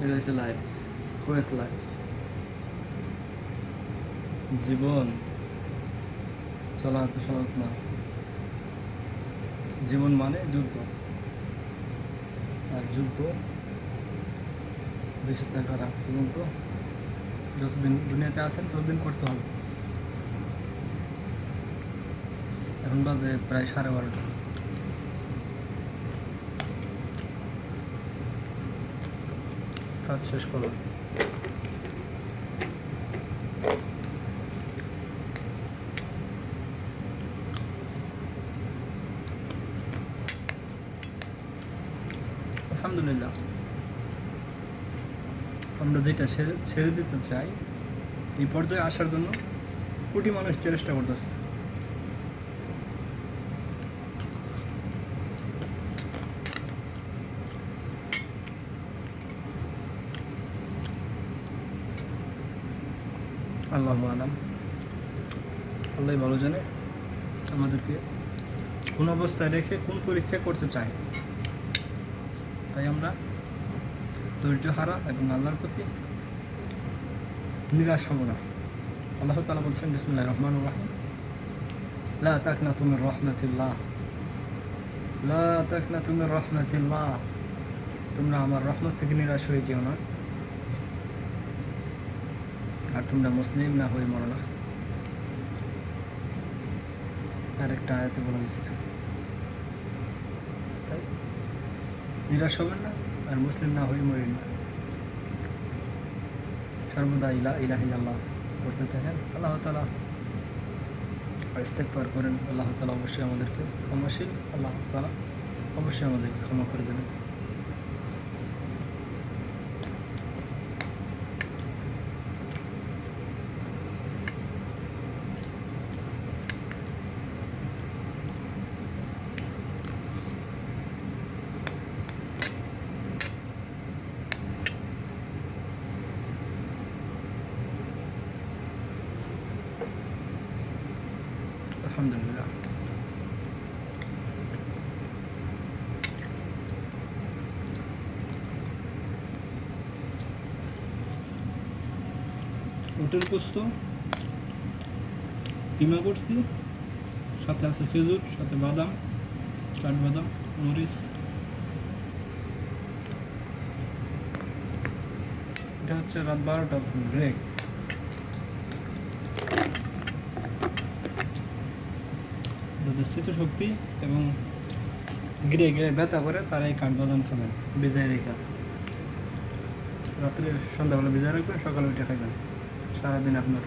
এটা হচ্ছে life, Kuwait life. জীবন চলা এত সহজ না। জীবন মানে যুদ্ধ, আর যুদ্ধ বেঁচে থাকার আগ পর্যন্ত যতদিন দুনিয়াতে আছেন ততদিন করতে হবে। এখন বাজে প্রায় 12:30। কাজ শেষ করলাম। আলহামদুলিল্লাহ, আমরা যেটা ছেড়ে দিতে চাই এই পর্যায়ে আসার জন্য কোটি মানুষ চেষ্টা করতেছে। আল্লাহু আলাম, আল্লাহ ভালো জানে আমাদেরকে কোন অবস্থায় রেখে কোন পরীক্ষা করতে চায়। তাই আমরা ধৈর্য হারা এবং আল্লাহর প্রতি নিরাশ হব না। আল্লাহ তাআলা বলছেন, বিসমিল্লাহির রহমানির রহিম, লা তাকনাতু মির রাহমাতিল্লাহ, লা তাকনাতু মির রাহমাতিল্লাহ। তোমরা আমার রহমত থেকে নিরাশ হয়ে যেও না, আর তোমরা মুসলিম না হয়ে মরো না। আরেকটা আয়াতে বলা হয়েছে, তাই নিরাশ হবেন না আর মুসলিম না হয়ে মরেন না। সর্বদা ইলাহা ইল্লাল্লাহ করতে থাকেন। আল্লাহ তাআলা ইস্তেগফার করেন। আল্লাহ তাআলা অবশ্যই আমাদেরকে ক্ষমাশীল। আল্লাহ তাআলা অবশ্যই আমাদেরকে ক্ষমা করে দেবেন। আলহামদুলিল্লাহ। উটের পোস্ত কিমা করছি, সাথে আছে খেজুর, সাথে বাদাম, কাঠবাদাম, মরিচ। এটা হচ্ছে রাত 12টা ব্রেক। যাদের স্মৃতিশক্তি এবং গিরে গিরে ব্যথা করে তারা এই কাঠবাদাম খাবেন, ভিজায় রেখে রাত্রে সন্ধ্যাবেলা ভিজায় রাখবেন, সকালে উঠে খাবেন। সারাদিন আপনার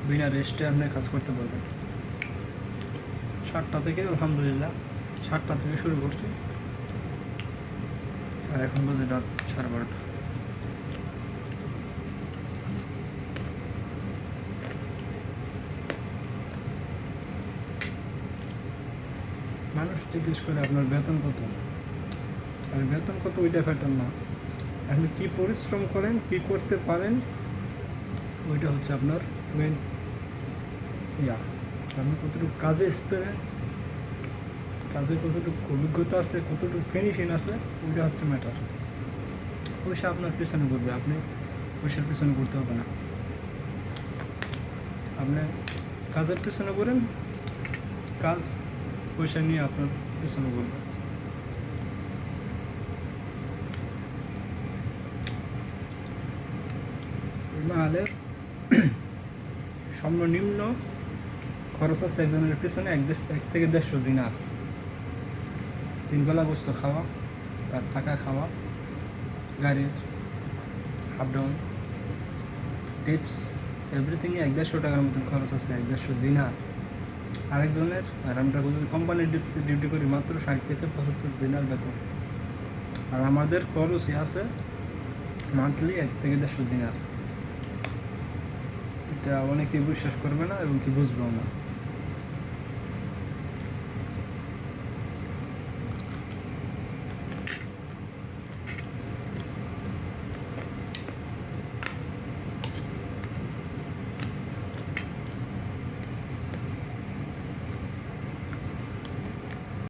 বিনা রেস্টে আপনি কাজ করতে পারবেন। 7টা থেকে, আলহামদুলিল্লাহ 7টা থেকে শুরু করছি, আর এখন বাজে রাত 12:30। মানুষ জিজ্ঞেস করে আপনার বেতন কত, আর বেতন কত ওইটা ফ্যাক্টর না, আপনি কী পরিশ্রম করেন, কী করতে পারেন, ওইটা হচ্ছে আপনার মেন আপনি কতটুকু কাজে এক্সপিরিয়েন্স, কাজে কতটুকু অভিজ্ঞতা আছে, কতটুকু ফিনিশিং আছে, ওইটা হচ্ছে ম্যাটার। পয়সা আপনার পেছনে ঘুরবে, আপনি পয়সার পেছনে ঘুরতে হবে না। আপনি কাজের পেছনে ঘুরেন, কাজ পয়সা নিয়ে আপনার পেছনে ঘুরবে। মালের সর্বনিম্ন খরচ আছে একজনের পেছনে 1 থেকে 150 দিনার। 3 বেলা বস্তু খাওয়া, তার থাকা খাওয়া, গাড়ির আপ ডাউন, টিপস, এভরিথিংয়ে 150 টাকার মতন খরচ আছে, 150 দিনার আরেকজনের। আর আমরা যদি কোম্পানির ডিউটি করি মাত্র 60 থেকে 75 দিনার বেতন। আর আমাদের খরচই আছে মান্থলি 1 থেকে 150 দিনার। এটা অনেকেই বিশ্বাস করবে না এবং কি বুঝবেও না।